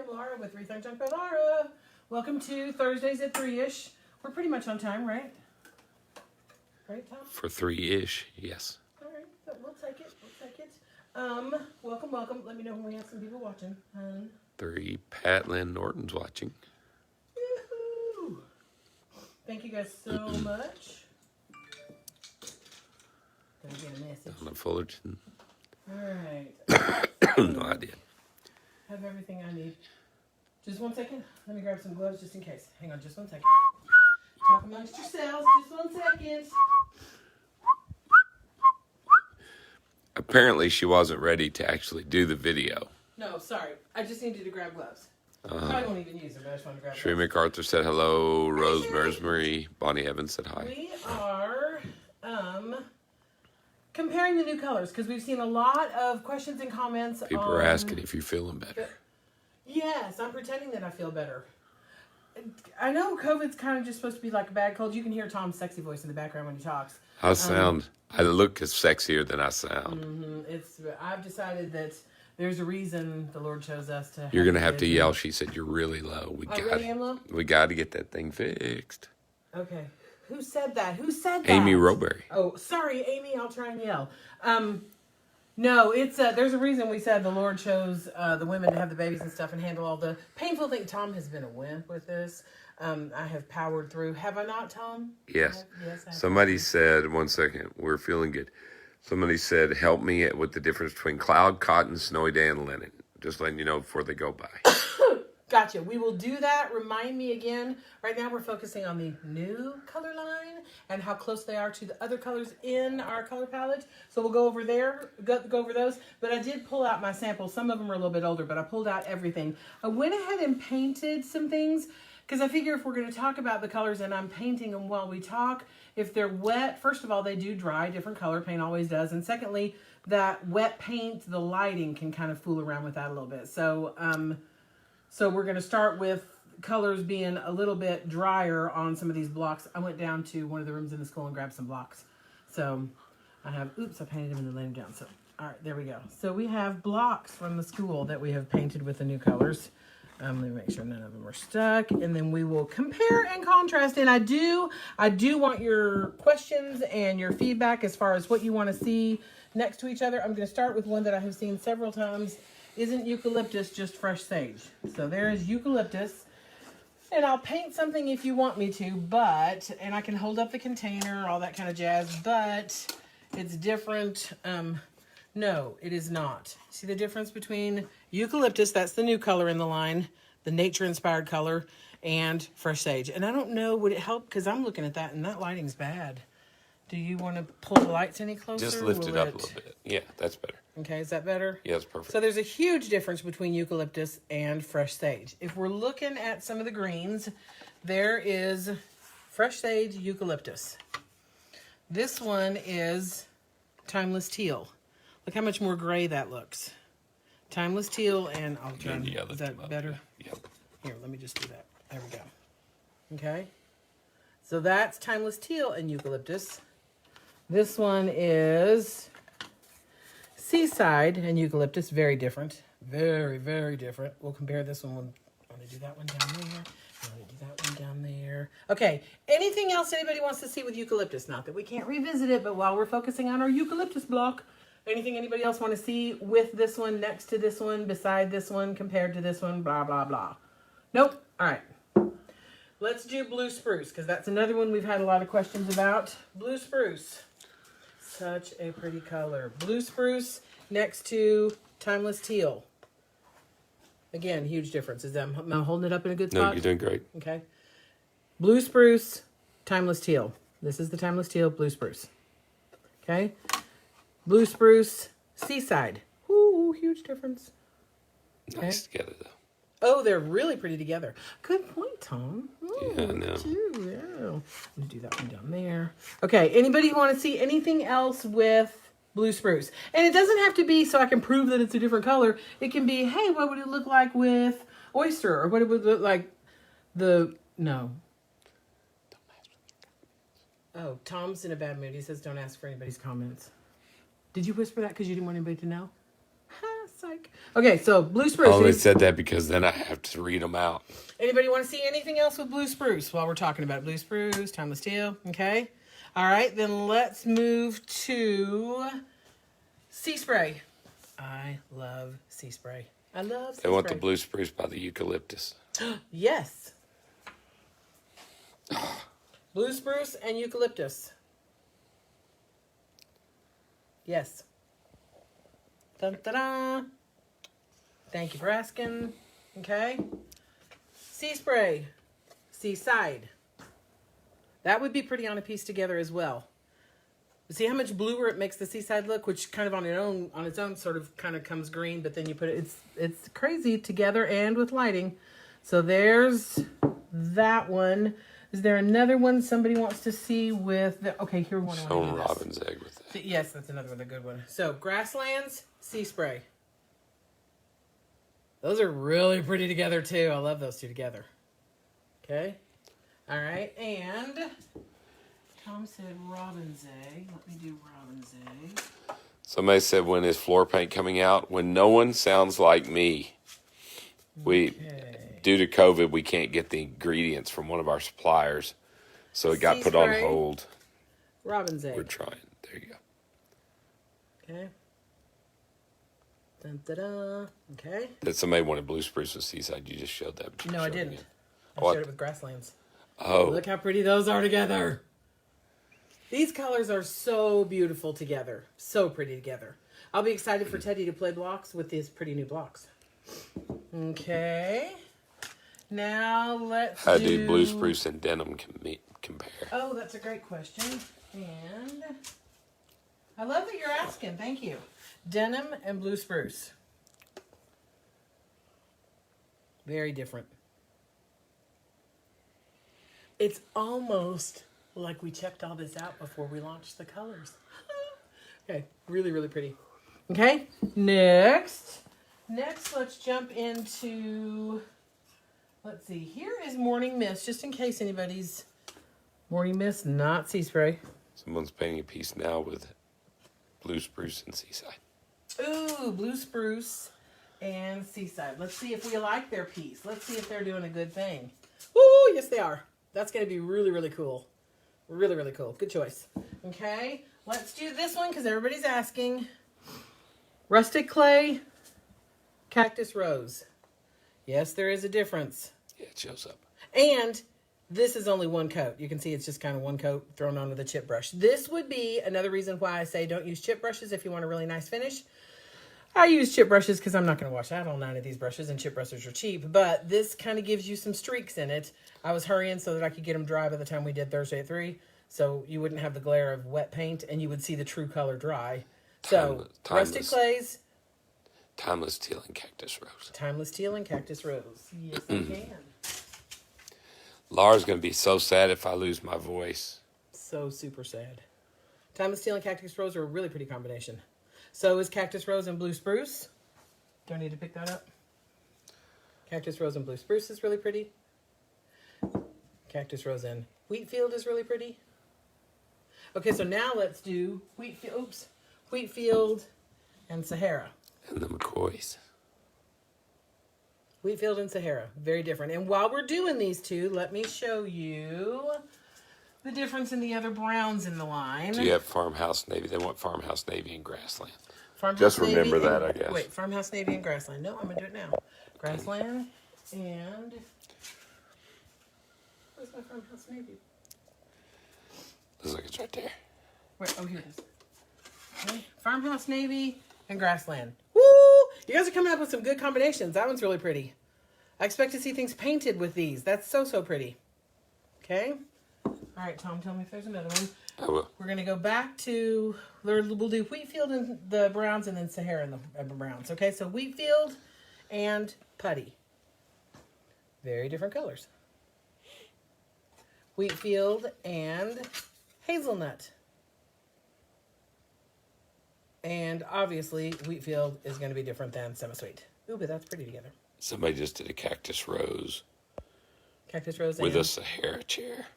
Laura with Rethunk by Laura. Welcome to Thursdays at 3-ish. We're pretty much on time, right? Right, Tom? For 3-ish, yes. All right, but we'll take it. We'll take it. Welcome, welcome. Let me know when we have some people watching. 3 Pat Lynn Norton's watching. Yoo-hoo! Thank you guys so much. Gonna get a message. Donna Fullerton. All right. No idea. Have everything I need. Just 1 second. Let me grab some gloves just in case. Hang on just 1 second. Talk amongst yourselves. Just 1 second. Apparently she wasn't ready to actually do the video. No, sorry. I just needed to grab gloves. I won't even use them, but I just want to grab Sheree gloves. MacArthur said hello. Rose Sheree. Mersmery. Bonnie Evans said hi. We are comparing the new colors because we've seen a lot of questions and comments. People are asking if you're feeling better. Yes, I'm pretending that I feel better. I know COVID's kind of just supposed to be like a bad cold. You can hear Tom's sexy voice in the background when he talks. I look as sexier than I sound. I've decided that there's a reason the Lord chose us to. You're going to have to yell. She said, you're really low. Really am low? We got to get that thing fixed. Okay. Who said that? Who said that? Amy Roberry. Oh, sorry, Amy. I'll try and yell. No, it's there's a reason we said the Lord chose the women to have the babies and stuff and handle all the painful things. Tom has been a wimp with this. I have powered through. Have I not, Tom? Yes. Yes. I have. Somebody said, 1 second, we're feeling good. Somebody said, help me with the difference between cloud, cotton, snowy day, and linen. Just letting you know before they go by. Gotcha. We will do that. Remind me again. Right now we're focusing on the new color line and how close they are to the other colors in our color palette. So we'll go over there, go over those. But I did pull out my samples. Some of them are a little bit older, but I pulled out everything. I went ahead and painted some things because I figure if we're going to talk about the colors and I'm painting them while we talk, if they're wet, first of all, they do dry. Different color paint always does. And secondly, that wet paint, the lighting can kind of fool around with that a little bit. So we're going to start with colors being a little bit drier on some of these blocks. I went down to one of the rooms in the school and grabbed some blocks. So I have, I painted them and then laid them down. So, all right, there we go. So we have blocks from the school that we have painted with the new colors. Let me make sure none of them are stuck. And then we will compare and contrast. And I do want your questions and your feedback as far as what you want to see next to each other. I'm going to start with one that I have seen several times. Isn't eucalyptus just fresh sage? So there is eucalyptus. And I'll paint something if you want me to, and I can hold up the container, all that kind of jazz, but it's different. No, it is not. See the difference between eucalyptus, that's the new color in the line, the nature-inspired color, and fresh sage. And I don't know, would it help? Because I'm looking at that, and that lighting's bad. Do you want to pull the lights any closer? Just lift it up a little bit. Yeah, that's better. Okay, is that better? Yeah, that's perfect. So there's a huge difference between eucalyptus and fresh sage. If we're looking at some of the greens, there is fresh sage, eucalyptus. This one is timeless teal. Look how much more gray that looks. Timeless teal, and I'll try. Is that better? Yep. Here, let me just do that. There we go. Okay. So that's timeless teal and eucalyptus. This one is seaside and eucalyptus. Very different. Very, very different. We'll compare this one. I want to do that one down there. I want to do that one down there. Okay. Anything else anybody wants to see with eucalyptus? Not that we can't revisit it, but while we're focusing on our eucalyptus block, anything anybody else want to see with this one, next to this one, beside this one, compared to this one, blah, blah, blah. Nope. All right. Let's do blue spruce, because that's another one we've had a lot of questions about. Blue spruce. Such a pretty color. Blue spruce next to timeless teal. Again, huge difference. Am I holding it up in a good spot? No, you're doing great. Okay. Blue spruce, timeless teal. This is the timeless teal, blue spruce. Okay. Blue spruce, seaside. Ooh, huge difference. Nice together, though. Oh, they're really pretty together. Good point, Tom. Oh, Yeah, I know. Yeah. I'm going to do that one down there. Okay, anybody want to see anything else with blue spruce? And it doesn't have to be so I can prove that it's a different color. It can be, hey, what would it look like with oyster? Or what it would look like no. Oh, Tom's in a bad mood. He says don't ask for anybody's comments. Did you whisper that because you didn't want anybody to know? Ha, Psych. Okay, so blue I spruce. only said that because then I have to read them out. Anybody want to see anything else with blue spruce while we're talking about blue spruce, timeless teal? Okay. All right, then let's move to sea spray. I love sea spray. I love sea They want spray. the blue spruce by the eucalyptus. Yes. Blue spruce and eucalyptus. Yes. Dun, da, da. Thank you for asking. Okay. Sea spray. Seaside. That would be pretty on a piece together as well. See how much bluer it makes the seaside look, which kind of on its own sort of kind of comes green, but then you put it, it's crazy together and with lighting. So there's that one. Is there another one somebody wants to see with the, okay, here we want to Shown robin's egg with that. Yes, that's another one, a good one. So grasslands, sea spray. Those are really pretty together too. I love those two together. Okay. All right, and Tom said robin's egg. Let me do robin's egg. Somebody said, when is floor paint coming out? When no one sounds like me. Due to COVID, we can't get the ingredients from one of our suppliers. So it got Sea put on spray. hold. Robin's egg. We're trying. There you go. Okay. Dun, da, da. Okay. That somebody wanted blue spruce with seaside. You just showed that. But you No, I showed it didn't. again. I What? showed it with grasslands. Oh, Look how pretty those are together. These colors are so beautiful together. So pretty together. I'll be excited for Teddy to play blocks with these pretty new blocks. Okay. Now let's how do blue spruce and denim compare? Oh, that's a great question. And I love that you're asking. Thank you. Denim and blue spruce. Very different. It's almost like we checked all this out before we launched the colors. Okay, really, really pretty. Okay, next, let's jump into, let's see, here is Morning Mist, just in case anybody's, Morning Mist, not sea spray. Someone's painting a piece now with blue spruce and seaside. Ooh, blue spruce and seaside. Let's see if we like their piece. Let's see if they're doing a good thing. Ooh, yes they are. That's going to be really, really cool. Really, really cool. Good choice. Okay, let's do this one because everybody's asking. Rustic clay, cactus rose. Yes, there is a difference. Yeah, it shows up. And this is only one coat. You can see it's just kind of one coat thrown on with a chip brush. This would be another reason why I say don't use chip brushes if you want a really nice finish. I use chip brushes because I'm not going to wash out all 9 of these brushes, and chip brushes are cheap. But this kind of gives you some streaks in it. I was hurrying so that I could get them dry by the time we did Thursday at 3. So you wouldn't have the glare of wet paint, and you would see the true color dry. So, rustic clays. Timeless teal and cactus rose. Timeless teal and cactus rose. Yes, I can. Laura's going to be so sad if I lose my voice. So super sad. Timeless teal and cactus rose are a really pretty combination. So is cactus rose and blue spruce. Do I need to pick that up? Cactus rose and blue spruce is really pretty. Cactus rose and wheatfield is really pretty. Okay, so now let's do wheatfield and Sahara. And the McCoys. Wheatfield and Sahara, very different. And while we're doing these two, let me show you the difference in the other browns in the line. Do you have farmhouse navy? They want farmhouse navy and grassland. Farmhouse Just navy remember that, and, I guess. Wait, farmhouse navy and grassland. No, I'm going to do it now. Grassland and... Where's my farmhouse navy? Looks like it's right there. Wait, oh, here it is. Okay. Farmhouse navy and grassland. Woo! You guys are coming up with some good combinations. That one's really pretty. I expect to see things painted with these. That's so, so pretty. Okay? All right, Tom, tell me if there's another one. I will. We're going to go back to, we'll do Wheatfield and the browns and then Sahara and the browns. Okay, so Wheatfield and putty. Very different colors. Wheatfield and hazelnut. And obviously, Wheatfield is going to be different than semi-sweet. Ooh, but that's pretty together. Somebody just did a cactus rose Cactus rose with and... a Sahara chair.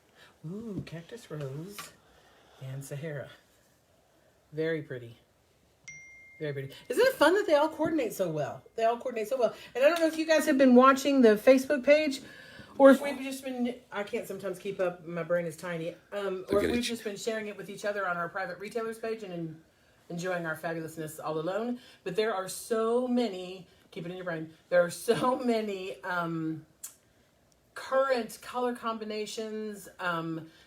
Ooh, cactus rose and Sahara. Very pretty. Very pretty. Isn't it fun that they all coordinate so well? They all coordinate so well. And I don't know if you guys have been watching the Facebook page, or if we've just been, I can't sometimes keep up, my brain is tiny, or if we've just been sharing it with each other on our private retailers page and enjoying our fabulousness all alone. But there are so many, keep it in your brain, there are so many current color combinations,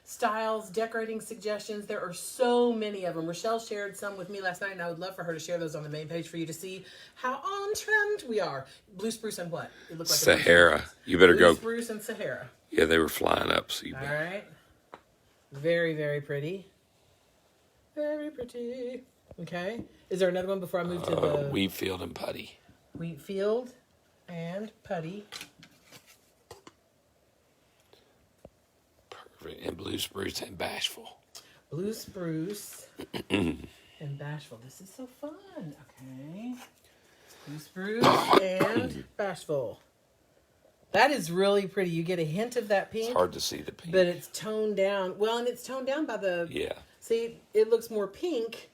styles, decorating suggestions. There are so many of them. Rochelle shared some with me last night, and I would love for her to share those on the main page for you to see how on trend we are. Blue spruce and what? It looks like Sahara. You better Blue go. Spruce and Sahara. Yeah, they were flying up. So you All better. right. Very, very pretty. Very pretty. Okay. Is there another one before I move to the Wheatfield and Putty. Wheatfield and Putty? Perfect. And Blue Spruce and Bashful. Blue Spruce and Bashful. This is so fun. Okay. Blue Spruce and Bashful. That is really pretty. You get a hint of that pink. It's hard to see the pink. But it's toned down. Well, and it's toned down by the... Yeah. See, it looks more pink.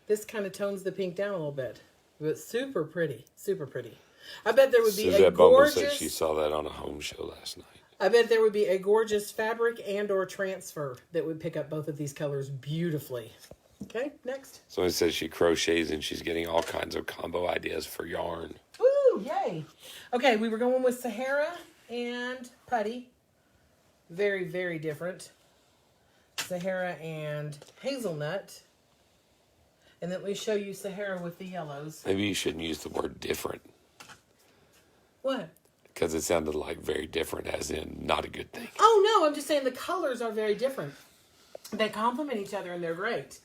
This kind of tones the pink down a little bit. But super pretty. Super pretty. I bet there would be Suzette a Bumble gorgeous... said she saw that on a home show last night. I bet there would be a gorgeous fabric and or transfer that would pick up both of these colors beautifully. Okay, next. Somebody says she crochets and she's getting all kinds of combo ideas for yarn. Woo, yay. Okay, we were going with Sahara and Putty. Very, very different. Sahara and Hazelnut. And then we show you Sahara with the yellows. Maybe you shouldn't use the word different. What? Because it sounded like very different, as in not a good thing. Oh, no, I'm just saying the colors are very different. They complement each other and they're great.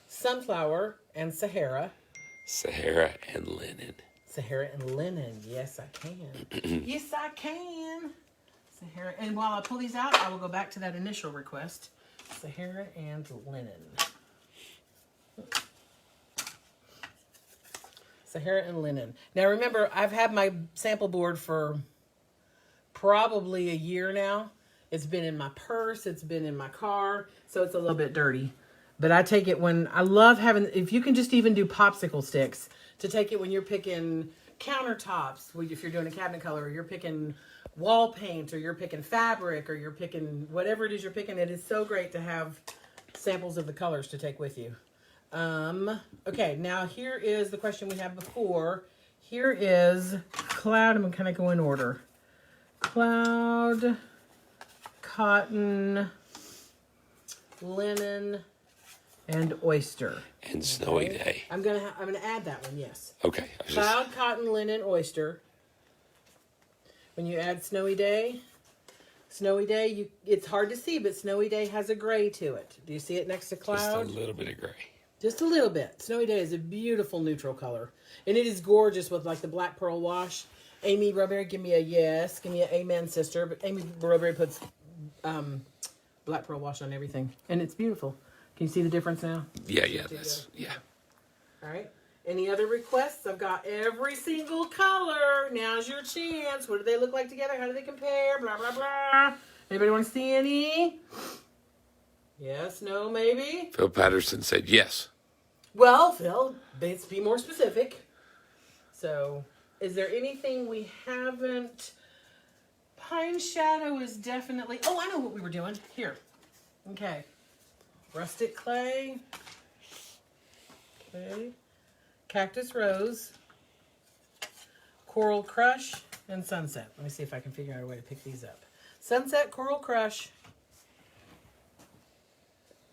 Sunflower and Sahara. Sahara and Linen. Sahara and Linen. Yes, I can. Yes, I can. Sahara. And while I pull these out, I will go back to that initial request. Sahara and Linen. Sahara and Linen. Now remember, I've had my sample board for probably a year now. It's been in my purse. It's been in my car. So it's a little bit dirty. But I take it when, I love having, if you can just even do popsicle sticks, to take it when you're picking countertops, if you're doing a cabinet color, or you're picking wall paint, or you're picking fabric, or you're picking whatever it is you're picking. It is so great to have samples of the colors to take with you. Okay, now here is the question we had before. Here is cloud. I'm going to kind of go in order. Cloud, cotton, linen, and oyster. And Snowy Day. I'm gonna add that one. Yes. Okay. Cloud, cotton, linen, oyster. When you add Snowy Day, it's hard to see, but Snowy Day has a gray to it. Do you see it next to cloud? Just a little bit of gray. Just a little bit. Snowy Day is a beautiful neutral color. And it is gorgeous with like the black pearl wash. Amy Burberry, give me a yes. Give me an amen, sister. But Amy Burberry puts black pearl wash on everything. And it's beautiful. Can you see the difference now? Yeah. All right. Any other requests? I've got every single color. Now's your chance. What do they look like together? How do they compare? Blah, blah, blah. Anybody want to see any? Yes, no, maybe? Phil Patterson said yes. Well, Phil, let's be more specific. So, is there anything we haven't? Pine Shadow is definitely... Oh, I know what we were doing. Here. Okay. Rustic Clay. Okay. Cactus Rose. Coral Crush. And Sunset. Let me see if I can figure out a way to pick these up. Sunset, Coral Crush.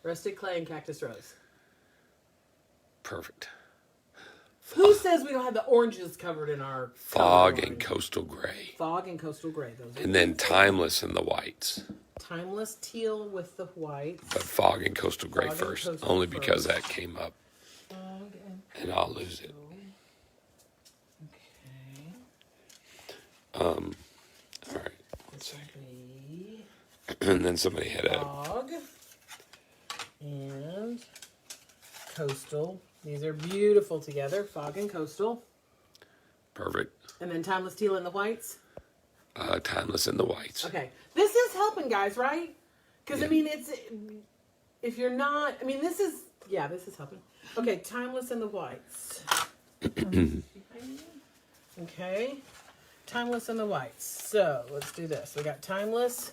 Rustic Clay and Cactus Rose. Perfect. Who says we don't have the oranges covered in our Fog color and line? Coastal Gray. Fog and Coastal Gray. Those are And then Timeless and the whites. Timeless teal with the whites. But Fog and Coastal Gray Fog and first. Coastal Only first. because that came up. Fog and And I'll lose it. okay. All right. This will be And then somebody had a... Fog and Coastal. These are beautiful together. Fog and Coastal. Perfect. And then Timeless teal and the whites. Timeless and the whites. Okay. This is helping, guys, right? Because, Yeah. I mean, it's... If you're not... I mean, this is... Yeah, this is helping. Okay, Timeless and the whites. Okay. Timeless and the whites. So let's do this. We got timeless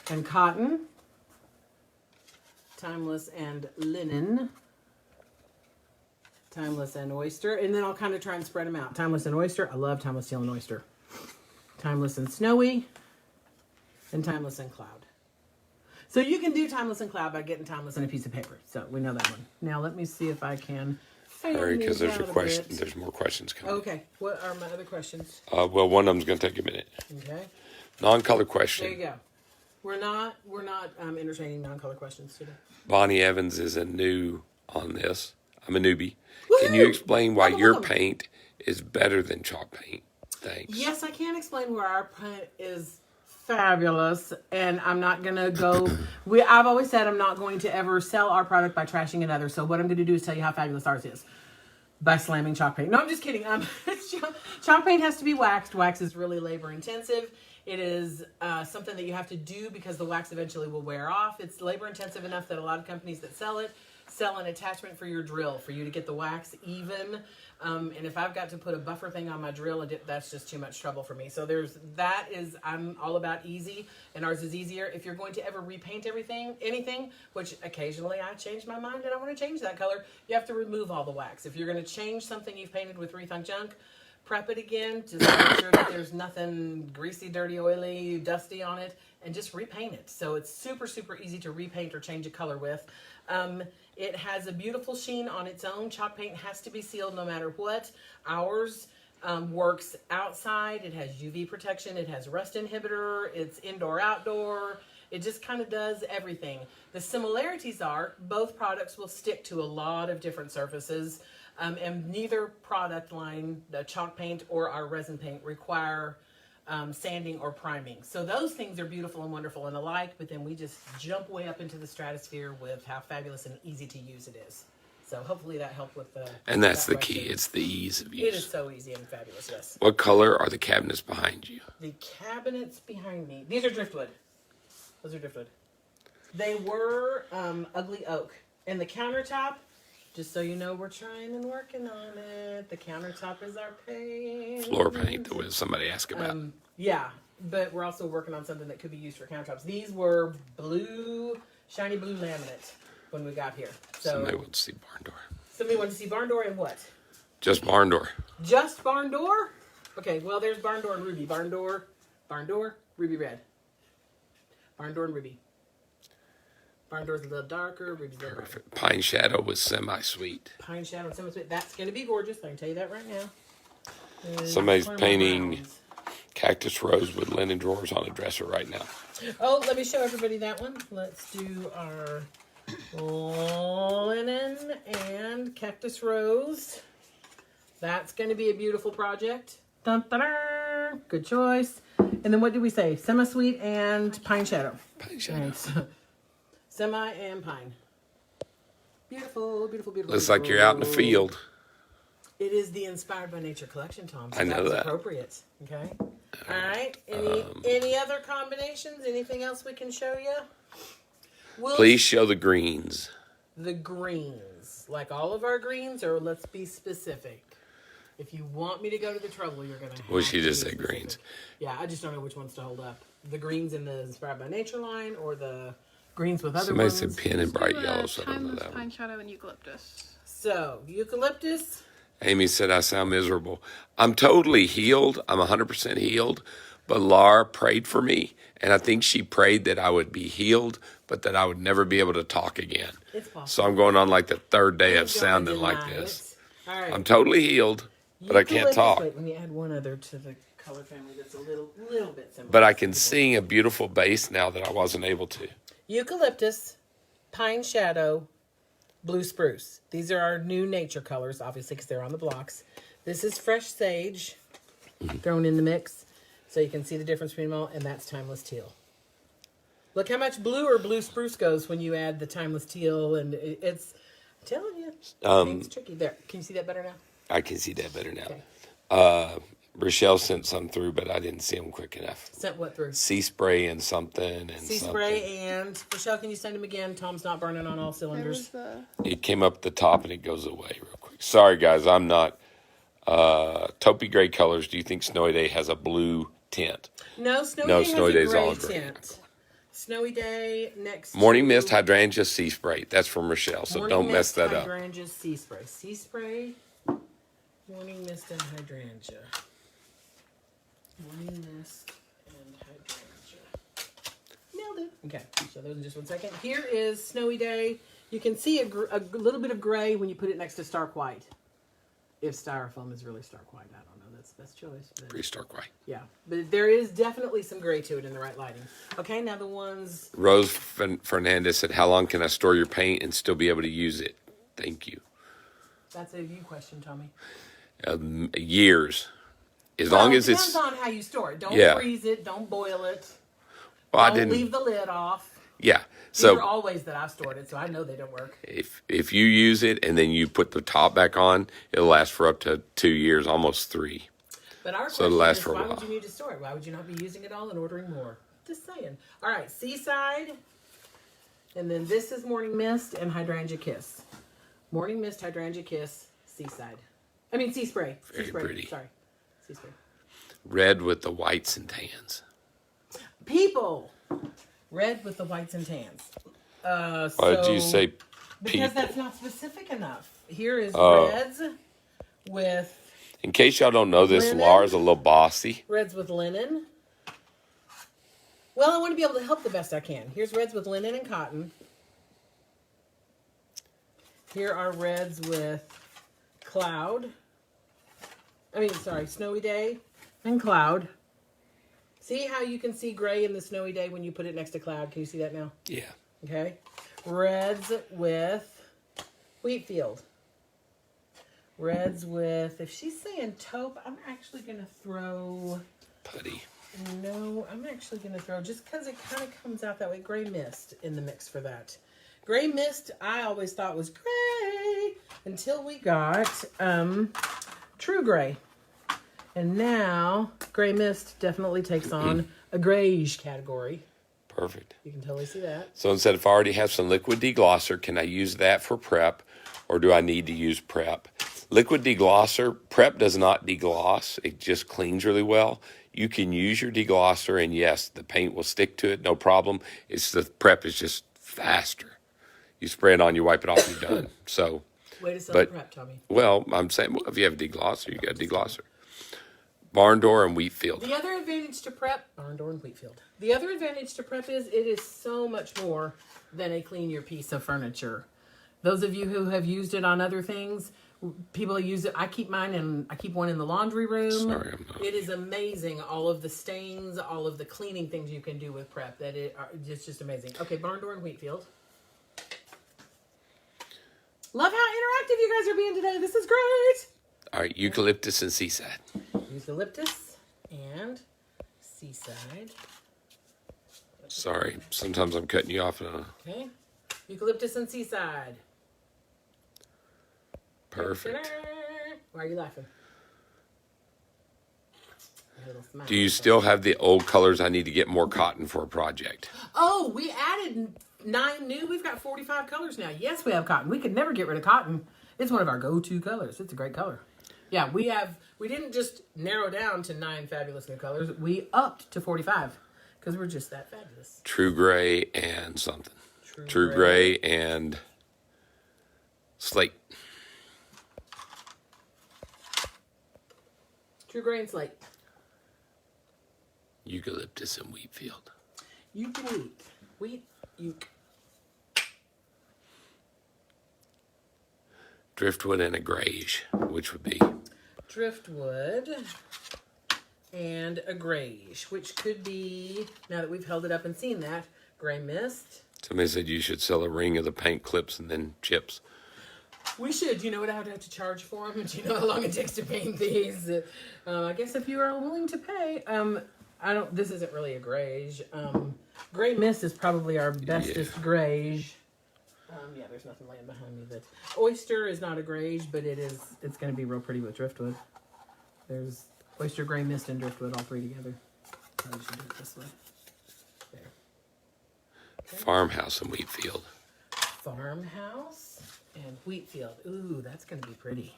and cotton. Timeless and linen. Timeless and oyster. And then I'll kind of try and spread them out. Timeless and oyster. I love timeless teal and oyster. Timeless and snowy. And timeless and cloud. So you can do timeless and cloud by getting timeless in a piece of paper. So we know that one. Now let me see if I can. Hurry, because there's a question. There's more questions coming. Okay. What are my other questions? Well, one of them's going to take a minute. Okay. Non-color question. There you go. We're not entertaining non-color questions today. Bonnie Evans is a new on this. I'm a newbie. Woo-hoo! Can you explain why your Welcome. paint is better than chalk paint? Thanks. Yes, I can explain where our paint is fabulous, and I'm not gonna go. I've always said I'm not going to ever sell our product by trashing another. So what I'm going to do is tell you how fabulous ours is by slamming chalk paint. No, I'm just kidding. Chalk paint has to be waxed. Wax is really labor intensive. It is something that you have to do because the wax eventually will wear off. It's labor intensive enough that a lot of companies that sell it sell an attachment for your drill for you to get the wax even. And if I've got to put a buffer thing on my drill, that's just too much trouble for me. So I'm all about easy, and ours is easier. If you're going to ever repaint anything, which occasionally I change my mind and I want to change that color, you have to remove all the wax. If you're going to change something you've painted with Rethunk junk, prep it again, just make sure that there's nothing greasy, dirty, oily, dusty on it, and just repaint it. So it's super, super easy to repaint or change a color with. It has a beautiful sheen on its own. Chalk paint has to be sealed no matter what. Ours works outside. It has UV protection. It has rust inhibitor. It's indoor, outdoor. It just kind of does everything. The similarities are both products will stick to a lot of different surfaces. And neither product line, the chalk paint or our resin paint, require sanding or priming. So those things are beautiful and wonderful and alike, but then we just jump way up into the stratosphere with how fabulous and easy to use it is. So hopefully that helped with the... And that's the key. It's the ease of use. It is so easy and fabulous, yes. What color are the cabinets behind you? The cabinets behind me. These are driftwood. Those are driftwood. They were ugly oak. And the countertop, just so you know, we're trying and working on it. The countertop is our paint. Floor paint that was somebody asked about. Yeah, but we're also working on something that could be used for countertops. These were blue, shiny blue laminate when we got here. So Somebody wants to see barn door. somebody wanted to see barn door and what? Just barn door. Just barn door? Okay, well, there's barn door and ruby. Barn door, ruby red. Barn door and ruby. Barn door's a little darker, ruby's a little brighter. Perfect. Pine shadow was semi-sweet. Pine shadow and semi-sweet. That's going to be gorgeous. I can tell you that right now. And Somebody's caramel painting browns. cactus rose with linen drawers on a dresser right now. Oh, let me show everybody that one. Let's do our linen and cactus rose. That's going to be a beautiful project. Dun, dun, dun. Good choice. And then what did we say? Semi-sweet and pine shadow. Pine shadow. Nice. Semi and pine. Beautiful, beautiful, beautiful. Looks like you're out in the field. It is the Inspired by Nature collection, Tom. So I know that's that. appropriate. Okay. All right. Any other combinations? Anything else we can show you? Please show the greens. The greens, like all of our greens, or let's be specific. If you want me to go to the trouble, you're gonna. Well, she to just be said specific. greens. Yeah, I just don't know which ones to hold up. The greens in the Inspired by Nature line, or the greens with other Somebody ones. said pin and bright yellow, so I don't know Timeless that one. pine shadow and eucalyptus. So eucalyptus. Amy said, I sound miserable. I'm totally healed. I'm 100% healed. But Laura prayed for me, and I think she prayed that I would be healed, but that I would never be able to talk again. It's possible. So I'm going on like the third day of Don't sounding like deny this. it. All right. I'm totally healed, but I can't Eucalyptus- talk. Wait, let me add one other to the color family that's a little bit similar. But I can sing a beautiful bass now that I wasn't able to. Eucalyptus, pine shadow, blue spruce. These are our new nature colors, obviously, because they're on the blocks. This is fresh sage thrown in the mix, so you can see the difference between them all, and that's timeless teal. Look how much blue or blue spruce goes when you add the timeless teal, and it's, I'm telling you, it's tricky. There, can you see that better now? I can see that better now. Okay. Rochelle sent some through, but I didn't see them quick enough. Sent what through? Sea spray and something. And Sea something. spray and Rochelle, can you send them again? Tom's not burning on all There was cylinders. the It came up the top and it goes away real quick. Sorry, guys, I'm not Taupey gray colors. Do you think Snowy Day has a blue tint? No, Snowy No, Day Snowy has Day's a all gray gray. tint. Snowy Day next Morning to Mist Hydrangea Sea Spray. That's from Rochelle, so Morning don't mess Mist that up. Hydrangea Sea Spray. Sea Spray, Morning Mist and Hydrangea. Morning Mist and Hydrangea. Nailed it. Okay, show those in just 1 second. Here is Snowy Day. You can see a little bit of gray when you put it next to Stark White. If styrofoam is really Stark White, I don't know. That's the best choice. But Pretty stark white. yeah, but there is definitely some gray to it in the right lighting. Okay, now the ones. Rose Fernandez said, "How long can I store your paint and still be able to use it?" Thank you. That's a you question, Tommy. Years, as Well, long as depends it's. on how you store it. Don't Yeah. freeze it. Don't boil it. Well, I Don't didn't. leave the lid off. Yeah. These are So all ways that I've stored it, so I know they don't work. if you use it and then you put the top back on, it'll last for up to 2 years, almost 3. But our So it'll question last is, for a why while. would you need to store it? Why would you not be using it all and ordering more? Just saying. All right, Seaside. And then this is Morning Mist and Hydrangea Kiss. Morning Mist, Hydrangea Kiss, Seaside. I mean, Sea Spray. Very Sea Spray. pretty. Sorry. Sea Spray. Red with the whites and tans. People. Red with the whites and tans. Why did you say people? Because that's not specific enough. Here is Oh. reds with In case y'all don't know this, Linen. Laura's a little bossy. reds with linen. Well, I want to be able to help the best I can. Here's reds with linen and cotton. Here are reds with cloud. Snowy Day and cloud. See how you can see gray in the Snowy Day when you put it next to cloud? Can you see that now? Yeah. Okay. Reds with Wheatfield. Reds with, if she's saying taupe, I'm actually going to throw, Putty. no, I'm actually going to throw, just because it kind of comes out that way, Gray Mist in the mix for that. Gray Mist, I always thought was gray until we got True Gray. And now, Gray Mist definitely takes on a grayish category. Perfect. You can totally see that. Someone said, if I already have some liquid deglosser, can I use that for prep, or do I need to use prep? Liquid deglosser, prep does not degloss. It just cleans really well. You can use your deglosser, and yes, the paint will stick to it, no problem. It's the prep is just faster. You spray it on, you wipe it off, you're done. So, Way to sell But- the prep, Tommy. well, I'm saying, well, if you have a deglosser, you got a deglosser. Barn door and Wheatfield. The other advantage to prep, barn door and Wheatfield. The other advantage to prep is it is so much more than a clean your piece of furniture. Those of you who have used it on other things, people use it. I keep mine and I keep one in the laundry room. Sorry, I'm not. It is amazing. All of the stains, all of the cleaning things you can do with prep. It's just amazing. Okay, barn door and Wheatfield. Love how interactive you guys are being today. This is great. All right, Eucalyptus and Seaside. Eucalyptus and Seaside. Sorry, sometimes I'm cutting you off. Okay. Eucalyptus and Seaside. Perfect. Why are you laughing? A little smile. Do you still have the old colors? I need to get more cotton for a project. Oh, we added 9 new. We've got 45 colors now. Yes, we have cotton. We could never get rid of cotton. It's one of our go-to colors. It's a great color. Yeah, we didn't just narrow down to 9 fabulous new colors. We upped to 45 because we're just that fabulous. True gray and something. True gray and slate. True gray and slate. Eucalyptus and Wheatfield. Uke and wheat. Wheat, uke. Driftwood and a grayish, which would be Driftwood and a grayish, which could be, now that we've held it up and seen that, Gray Mist. somebody said you should sell a ring of the paint clips and then chips. We should. Do you know what I would have to charge for them? Do you know how long it takes to paint these? I guess if you are willing to pay. This isn't really a grayish. Gray Mist is probably our bestest grayish. Yeah, there's nothing laying behind me. But Oyster is not a grayish, but it's going to be real pretty with Driftwood. There's Oyster, Gray Mist, and Driftwood all 3 together. Probably should do it this way. There. Okay. Farmhouse and Wheatfield. Farmhouse and Wheatfield. Ooh, that's going to be pretty.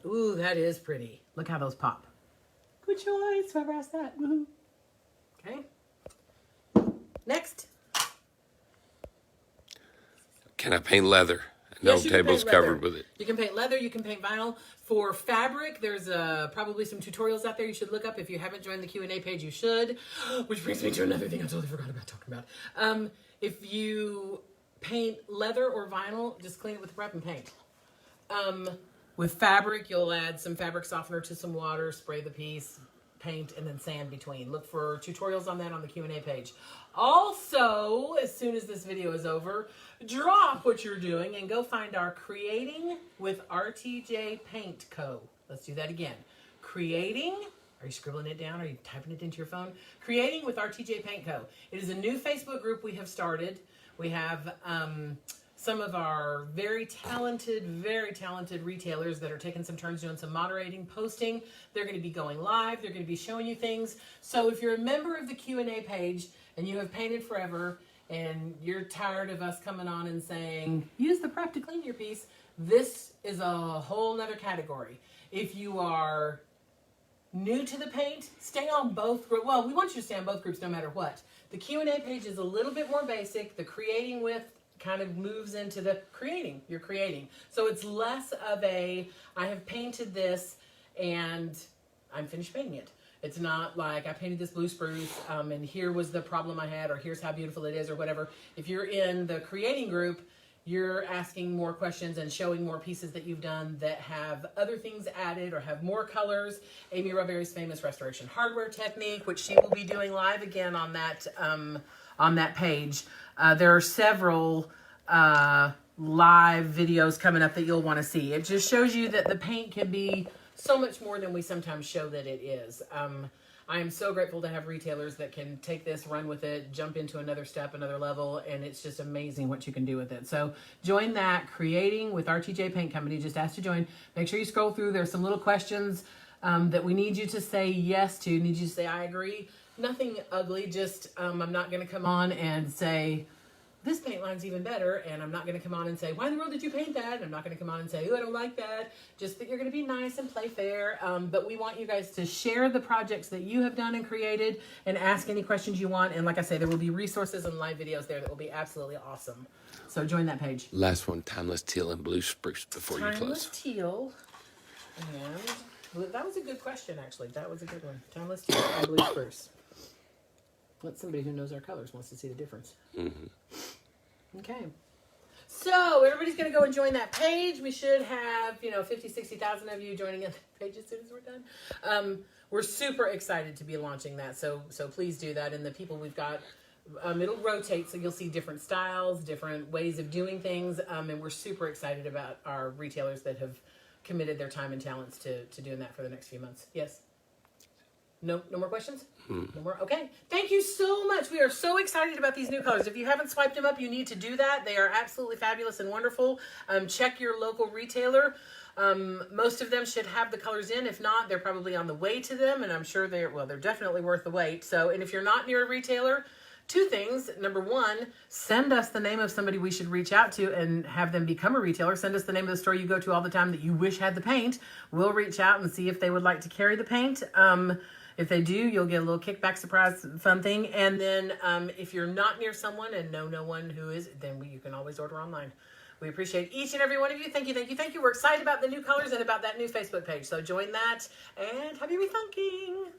Ooh, that is pretty. Look how those pop. Good choice. Whoever asked that. Woohoo. Okay. Next. Can I paint leather? No Yes, you can table's paint leather. covered with it. You can paint leather. You can paint vinyl. For fabric, there's probably some tutorials out there you should look up. If you haven't joined the Q&A page, you should. Which brings me to another thing I totally forgot about talking about. If you paint leather or vinyl, just clean it with prep and paint. With fabric, you'll add some fabric softener to some water, spray the piece, paint, and then sand between. Look for tutorials on that on the Q&A page. Also, as soon as this video is over, drop what you're doing and go find our Creating with RTJ Paint Co. Let's do that again. Creating, are you scribbling it down? Are you typing it into your phone? Creating with RTJ Paint Co. It is a new Facebook group we have started. We have some of our very talented retailers that are taking some turns doing some moderating, posting. They're going to be going live. They're going to be showing you things. So if you're a member of the Q&A page and you have painted forever and you're tired of us coming on and saying, use the prep to clean your piece, this is a whole nother category. If you are new to the paint, stay on both groups. Well, we want you to stay on both groups no matter what. The Q&A page is a little bit more basic. The Creating with kind of moves into the creating. You're creating. So it's less of a, I have painted this and I'm finished painting it. It's not like I painted this blue spruce and here was the problem I had, or here's how beautiful it is, or whatever. If you're in the creating group, you're asking more questions and showing more pieces that you've done that have other things added or have more colors. Amy Roveri's famous restoration hardware technique, which she will be doing live again on that page. There are several live videos coming up that you'll want to see. It just shows you that the paint can be so much more than we sometimes show that it is. I am so grateful to have retailers that can take this, run with it, jump into another step, another level, and it's just amazing what you can do with it. So join that, Creating with RTJ Paint Company. Just ask to join. Make sure you scroll through. There's some little questions that we need you to say yes to, need you to say I agree. Nothing ugly, just I'm not going to come on and say, this paint line's even better, and I'm not going to come on and say, why in the world did you paint that? And I'm not going to come on and say, oh, I don't like that. Just that you're going to be nice and play fair. But we want you guys to share the projects that you have done and created and ask any questions you want. And like I say, there will be resources and live videos there that will be absolutely awesome. So join that page. Last one, timeless teal and blue spruce before you close. Timeless teal. And that was a good question, actually. That was a good one. Timeless teal and blue spruce. Let somebody who knows our colors wants to see the difference. Mm-hmm. Okay. So everybody's going to go and join that page. We should have, 50, 60,000 of you joining that page as soon as we're done. We're super excited to be launching that. So please do that. And the people we've got, it'll rotate. So you'll see different styles, different ways of doing things. And we're super excited about our retailers that have committed their time and talents to doing that for the next few months. Yes. No more questions? No more? Okay. Thank you so much. We are so excited about these new colors. If you haven't swiped them up, you need to do that. They are absolutely fabulous and wonderful. Check your local retailer. Most of them should have the colors in. If not, they're probably on the way to them, and I'm sure they're definitely worth the wait. So, and if you're not near a retailer, two things. Number one, send us the name of somebody we should reach out to and have them become a retailer. Send us the name of the store you go to all the time that you wish had the paint. We'll reach out and see if they would like to carry the paint. If they do, you'll get a little kickback, surprise, fun thing. And then if you're not near someone and know no one who is, then you can always order online. We appreciate each and every one of you. Thank you, thank you, thank you. We're excited about the new colors and about that new Facebook page. So join that and happy rethunking.